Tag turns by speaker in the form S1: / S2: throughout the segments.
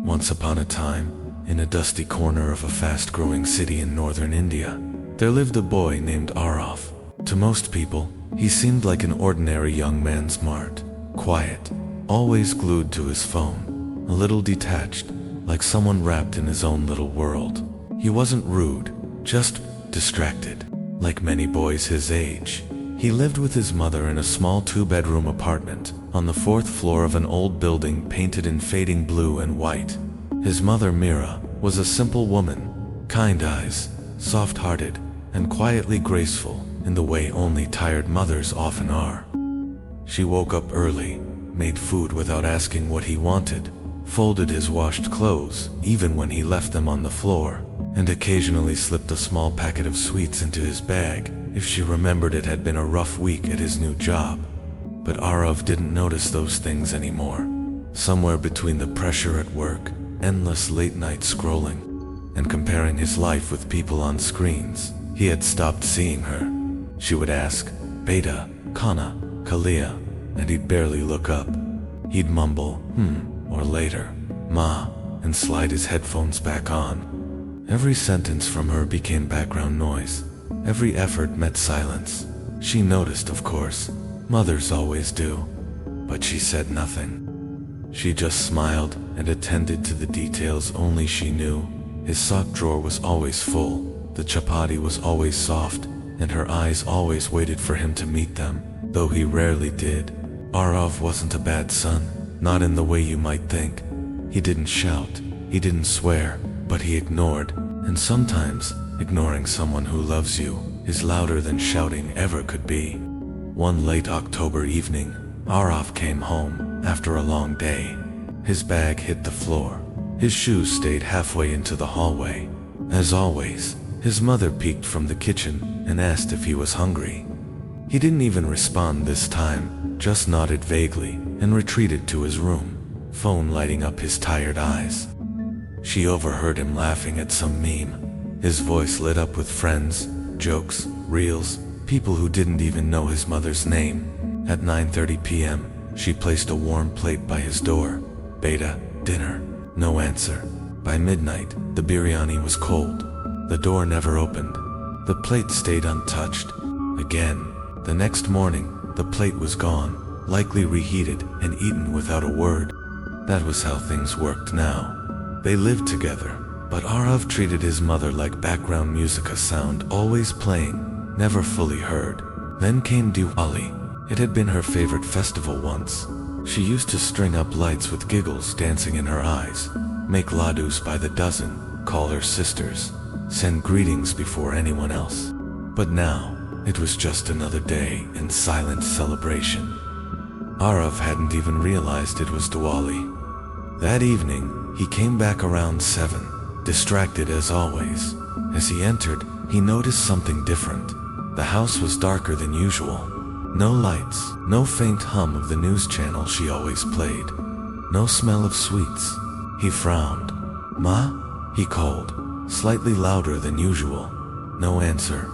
S1: Once upon a time, in a dusty corner of a fast-growing city in northern India, there lived a boy named Aarav. To most people, he seemed like an ordinary young man, smart, quiet, always glued to his phone, a little detached, like someone wrapped in his own little world. He wasn't rude, just distracted. Like many boys his age, he lived with his mother in a small two-bedroom apartment on the fourth floor of an old building painted in fading blue and white. His mother, Mira, was a simple woman, kind eyes, soft-hearted, and quietly graceful in the way only tired mothers often are. She woke up early, made food without asking what he wanted, folded his washed clothes even when he left them on the floor, and occasionally slipped a small packet of sweets into his bag if she remembered it had been a rough week at his new job. But Aarav didn't notice those things anymore. Somewhere between the pressure at work, endless late-night scrolling, and comparing his life with people on screens, he had stopped seeing her. She would ask, "Beta, Kana, Kalia," and he'd barely look up. He'd mumble, or later, "Ma," and slide his headphones back on. Every sentence from her became background noise. Every effort met silence. She noticed, of course. Mothers always do. But she said nothing. She just smiled and attended to the details only she knew. His sock drawer was always full, the chapati was always soft, and her eyes always waited for him to meet them, though he rarely did. Aarav wasn't a bad son, not in the way you might think. He didn't shout, he didn't swear, but he ignored, and sometimes ignoring someone who loves you is louder than shouting ever could be. One late October evening, Aarav came home after a long day. His bag hit the floor. His shoes stayed halfway into the hallway. As always, his mother peeked from the kitchen and asked if he was hungry. He didn't even respond this time, just nodded vaguely and retreated to his room, phone lighting up his tired eyes. She overheard him laughing at some meme. His voice lit up with friends, jokes, reels, people who didn't even know his mother's name. At 9:30 p.m., she placed a warm plate by his door. "Beta, dinner." No answer. By midnight, the biryani was cold. The door never opened. The plate stayed untouched. Again. The next morning, the plate was gone, likely reheated and eaten without a word. That was how things worked now. They lived together, but Aarav treated his mother like background music, a sound always playing, never fully heard. Then came Diwali. It had been her favorite festival once. She used to string up lights with giggles dancing in her eyes, make ladus by the dozen, call her sisters, send greetings before anyone else. But now, it was just another day in silent celebration. Aarav hadn't even realized it was Diwali. That evening, he came back around 7, distracted as always. As he entered, he noticed something different. The house was darker than usual. No lights, no faint hum of the news channel she always played. No smell of sweets. He frowned. "Ma?" he called, slightly louder than usual. No answer.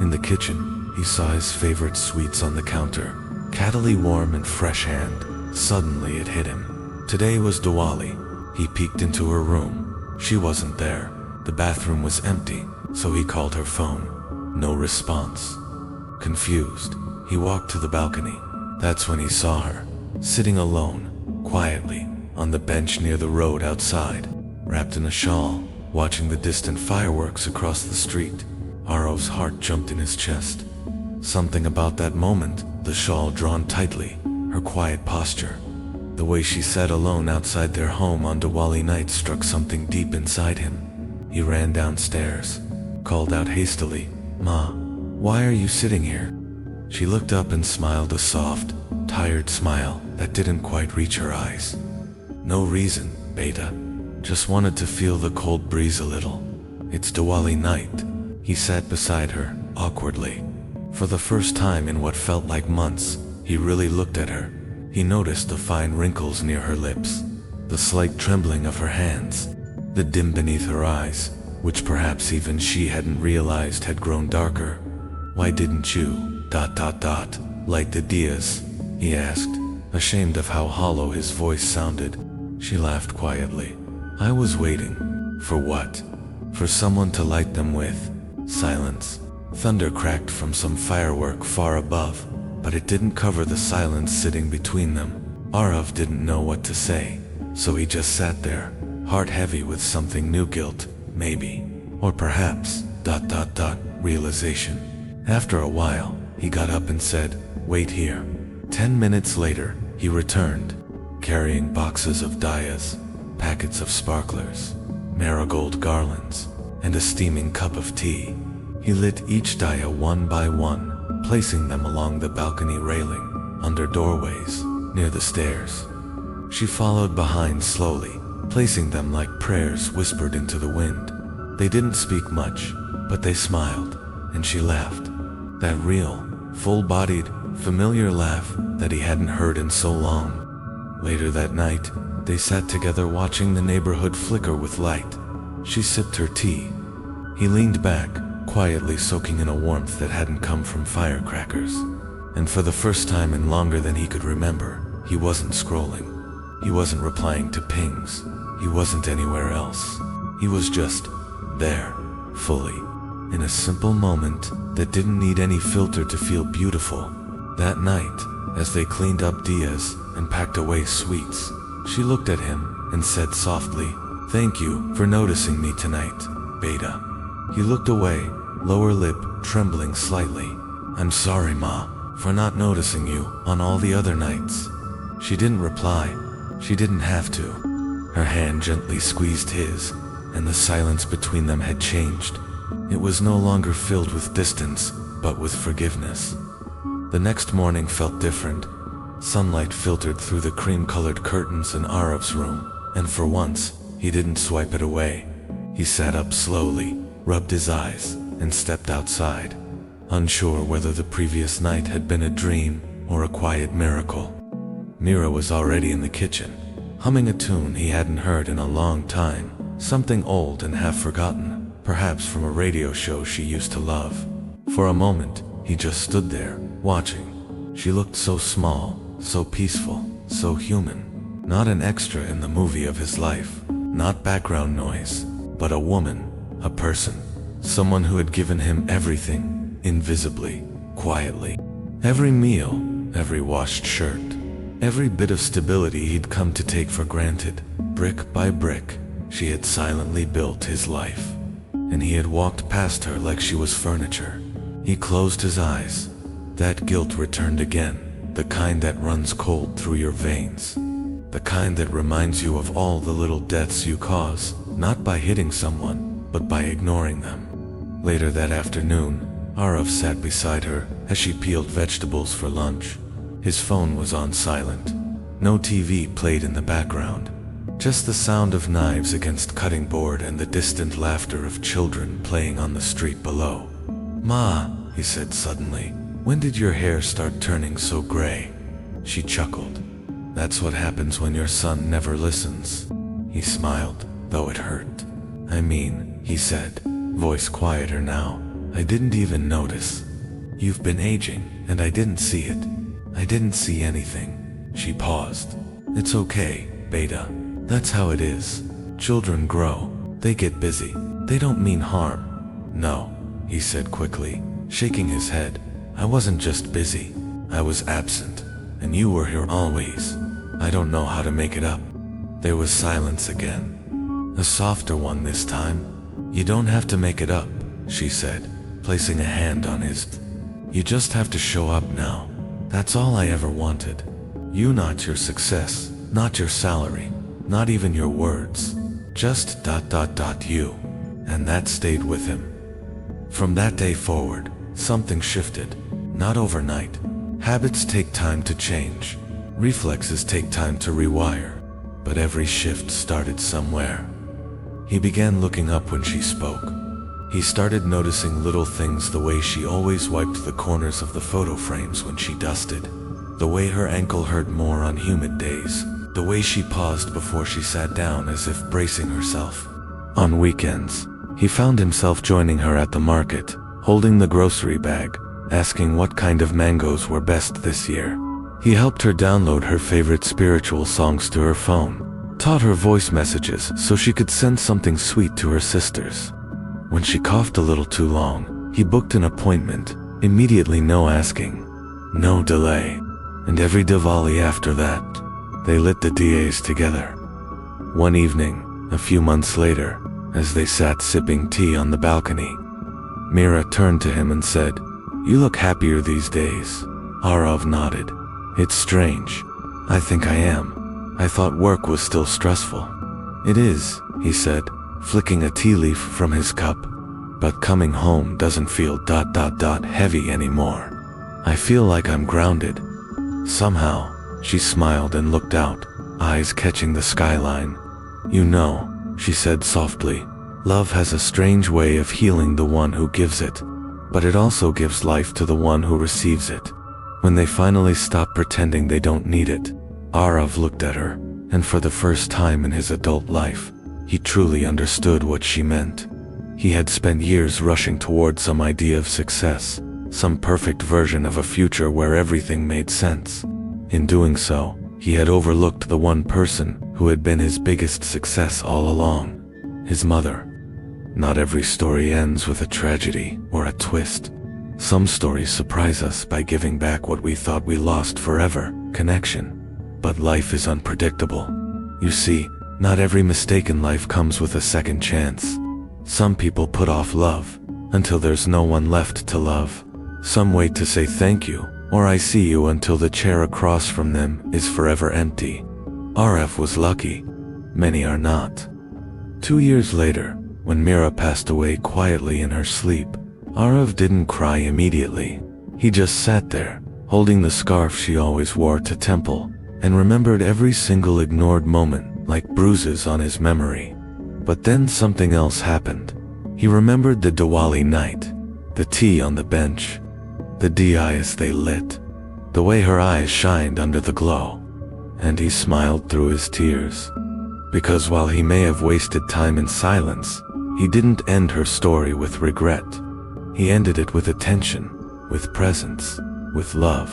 S1: In the kitchen, he saw his favorite sweets on the counter, cattily warm and fresh hand. Suddenly it hit him. Today was Diwali. He peeked into her room. She wasn't there. The bathroom was empty, so he called her phone. No response. Confused, he walked to the balcony. That's when he saw her, sitting alone, quietly, on the bench near the road outside, wrapped in a shawl, watching the distant fireworks across the street. Aarav's heart jumped in his chest. Something about that moment, the shawl drawn tightly, her quiet posture, the way she sat alone outside their home on Diwali night struck something deep inside him. He ran downstairs, called out hastily, "Ma, why are you sitting here?" She looked up and smiled, a soft, tired smile that didn't quite reach her eyes. "No reason, Beta. Just wanted to feel the cold breeze a little. It's Diwali night." He sat beside her, awkwardly. For the first time in what felt like months, he really looked at her. He noticed the fine wrinkles near her lips, the slight trembling of her hands, the dim beneath her eyes, which perhaps even she hadn't realized had grown darker. "Why didn't you, light the diyas?" he asked, ashamed of how hollow his voice sounded. She laughed quietly. I was waiting. For what? For someone to light them with. Silence. Thunder cracked from some firework far above, but it didn't cover the silence sitting between them. Aarav didn't know what to say, so he just sat there, heart heavy with something new, guilt, maybe. Or perhaps, realization. After a while, he got up and said, "Wait here." 10 minutes later, he returned, carrying boxes of diyas, packets of sparklers, marigold garlands, and a steaming cup of tea. He lit each diya one by one, placing them along the balcony railing, under doorways, near the stairs. She followed behind slowly, placing them like prayers whispered into the wind. They didn't speak much, but they smiled, and she laughed. That real, full-bodied, familiar laugh that he hadn't heard in so long. Later that night, they sat together watching the neighborhood flicker with light. She sipped her tea. He leaned back, quietly soaking in a warmth that hadn't come from firecrackers. And for the first time in longer than he could remember, he wasn't scrolling. He wasn't replying to pings. He wasn't anywhere else. He was just there, fully, in a simple moment that didn't need any filter to feel beautiful. That night, as they cleaned up diyas and packed away sweets, she looked at him and said softly, "Thank you for noticing me tonight, Beta." He looked away, lower lip trembling slightly. "I'm sorry, Ma, for not noticing you on all the other nights." She didn't reply. She didn't have to. Her hand gently squeezed his, and the silence between them had changed. It was no longer filled with distance, but with forgiveness. The next morning felt different. Sunlight filtered through the cream-colored curtains in Aarav's room, and for once, he didn't swipe it away. He sat up slowly, rubbed his eyes, and stepped outside, unsure whether the previous night had been a dream or a quiet miracle. Mira was already in the kitchen, humming a tune he hadn't heard in a long time, something old and half-forgotten, perhaps from a radio show she used to love. For a moment, he just stood there, watching. She looked so small, so peaceful, so human. Not an extra in the movie of his life, not background noise, but a woman, a person, someone who had given him everything, invisibly, quietly. Every meal, every washed shirt, every bit of stability he'd come to take for granted, brick by brick, she had silently built his life. And he had walked past her like she was furniture. He closed his eyes. That guilt returned again, the kind that runs cold through your veins. The kind that reminds you of all the little deaths you cause, not by hitting someone, but by ignoring them. Later that afternoon, Aarav sat beside her as she peeled vegetables for lunch. His phone was on silent. No TV played in the background. Just the sound of knives against cutting board and the distant laughter of children playing on the street below. "Ma," he said suddenly, "when did your hair start turning so gray?" She chuckled. "That's what happens when your son never listens." He smiled, though it hurt. "I mean," he said, voice quieter now, "I didn't even notice. You've been aging, and I didn't see it. I didn't see anything." She paused. "It's okay, Beta. That's how it is. Children grow. They get busy. They don't mean harm." "No," he said quickly, shaking his head. "I wasn't just busy. I was absent. And you were here always. I don't know how to make it up." There was silence again. A softer one this time. "You don't have to make it up," she said, placing a hand on his. "You just have to show up now. That's all I ever wanted. You, not your success, not your salary, not even your words. Just ... you." And that stayed with him. From that day forward, something shifted. Not overnight. Habits take time to change. Reflexes take time to rewire. But every shift started somewhere. He began looking up when she spoke. He started noticing little things, the way she always wiped the corners of the photo frames when she dusted, the way her ankle hurt more on humid days, the way she paused before she sat down as if bracing herself. On weekends, he found himself joining her at the market, holding the grocery bag, asking what kind of mangoes were best this year. He helped her download her favorite spiritual songs to her phone, taught her voice messages so she could send something sweet to her sisters. When she coughed a little too long, he booked an appointment, immediately, no asking, no delay. And every Diwali after that, they lit the diyas together. One evening, a few months later, as they sat sipping tea on the balcony, Mira turned to him and said, "You look happier these days." Aarav nodded. "It's strange. I think I am. I thought work was still stressful." "It is," he said, flicking a tea leaf from his cup. "But coming home doesn't feel heavy anymore. I feel like I'm grounded. Somehow." She smiled and looked out, eyes catching the skyline. "You know," she said softly, "love has a strange way of healing the one who gives it, but it also gives life to the one who receives it. When they finally stop pretending they don't need it." Aarav looked at her, and for the first time in his adult life, he truly understood what she meant. He had spent years rushing toward some idea of success, some perfect version of a future where everything made sense. In doing so, he had overlooked the one person who had been his biggest success all along: his mother. Not every story ends with a tragedy or a twist. Some stories surprise us by giving back what we thought we lost forever: connection. But life is unpredictable. You see, not every mistake in life comes with a second chance. Some people put off love until there's no one left to love. Some wait to say thank you or I see you until the chair across from them is forever empty. Aarav was lucky. Many are not. 2 years later, when Mira passed away quietly in her sleep, Aarav didn't cry immediately. He just sat there, holding the scarf she always wore to temple, and remembered every single ignored moment like bruises on his memory. But then something else happened. He remembered the Diwali night, the tea on the bench, the diyas they lit, the way her eyes shined under the glow, and he smiled through his tears. Because while he may have wasted time in silence, he didn't end her story with regret. He ended it with attention, with presence, with love.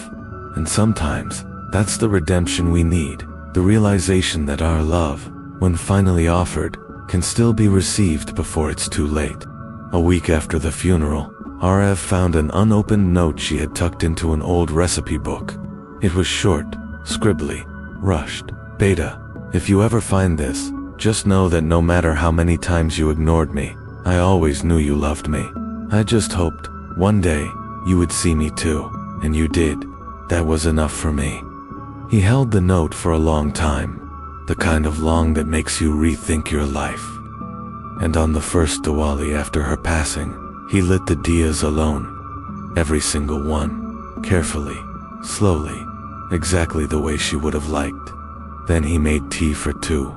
S1: And sometimes, that's the redemption we need, the realization that our love, when finally offered, can still be received before it's too late. A week after the funeral, Aarav found an unopened note she had tucked into an old recipe book. It was short, scribbly, rushed. "Beta, if you ever find this, just know that no matter how many times you ignored me, I always knew you loved me. I just hoped, one day, you would see me too, and you did. That was enough for me." He held the note for a long time, the kind of long that makes you rethink your life. And on the first Diwali after her passing, he lit the diyas alone. Every single one, carefully, slowly, exactly the way she would have liked. Then he made tea for two.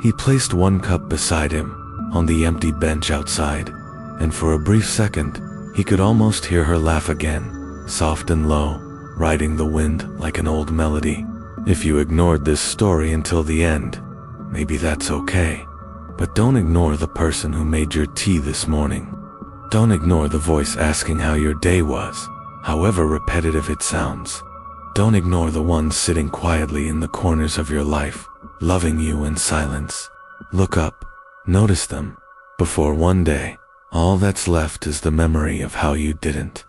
S1: He placed one cup beside him, on the empty bench outside, and for a brief second, he could almost hear her laugh again, soft and low, riding the wind like an old melody. If you ignored this story until the end, maybe that's okay. But don't ignore the person who made your tea this morning. Don't ignore the voice asking how your day was, however repetitive it sounds. Don't ignore the ones sitting quietly in the corners of your life, loving you in silence. Look up, notice them, before one day, all that's left is the memory of how you didn't.